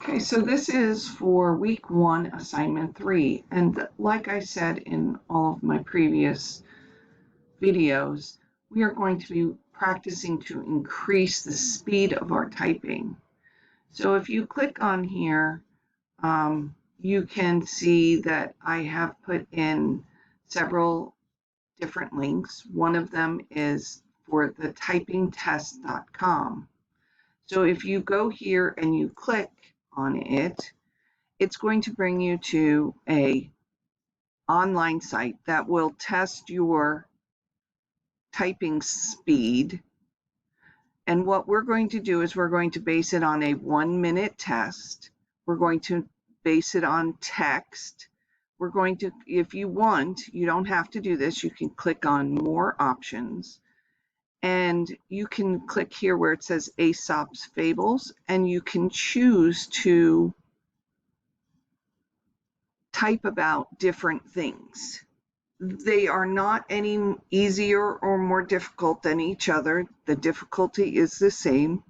Okay, so this is for week 1, assignment 3. And like I said in all of my previous videos, we are going to be practicing to increase the speed of our typing. So if you click on here, you can see that I have put in several different links. One of them is for the typingtest.com. So if you go here and you click on it, it's going to bring you to a online site that will test your typing speed. And what we're going to do is we're going to base it on a 1-minute test. We're going to base it on text. We're going to, if you want, you don't have to do this. You can click on more options. And you can click here where it says Aesop's Fables, and you can choose to type about different things. They are not any easier or more difficult than each other. The difficulty is the same.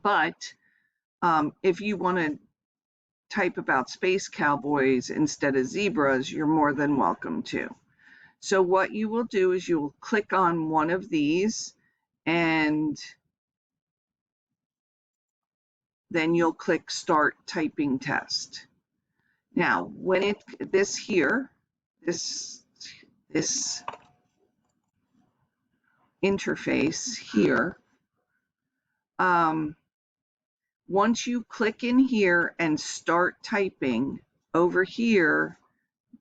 But if you want to type about space cowboys instead of zebras, you're more than welcome to. So what you will do is you will click on one of these, and then you'll click Start Typing Test. Now, when this interface here, once you click in here and start typing, over here,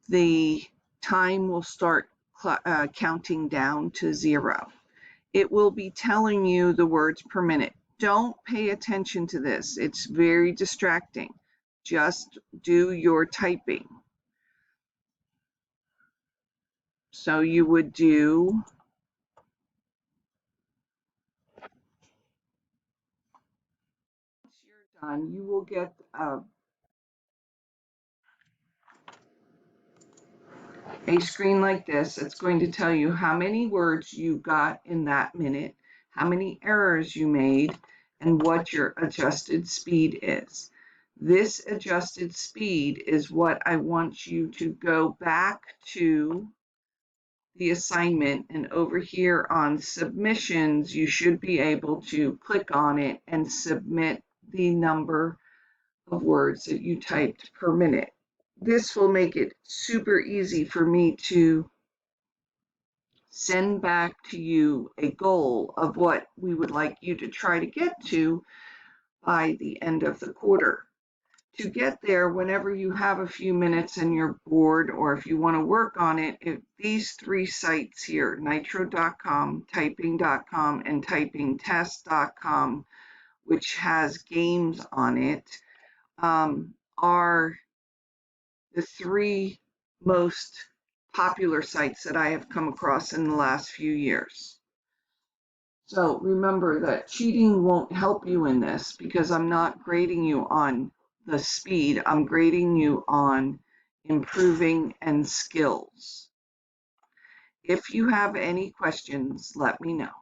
the time will start counting down to 0. It will be telling you the words per minute. Don't pay attention to this. It's very distracting. Just do your typing. So you would do once you're done, you will get a screen like this. It's going to tell you how many words you got in that minute, how many errors you made, and what your adjusted speed is. This adjusted speed is what I want you to go back to the assignment, and over here on submissions, you should be able to click on it and submit the number of words that you typed per minute. This will make it super easy for me to send back to you a goal of what we would like you to try to get to by the end of the quarter. To get there, whenever you have a few minutes and you're bored, or if you want to work on it, these 3 sites here, nitro.com, typing.com, and typingtest.com, which has games on it, are the 3 most popular sites that I have come across in the last few years. So remember that cheating won't help you in this, because I'm not grading you on the speed. I'm grading you on improving and skills. If you have any questions, let me know.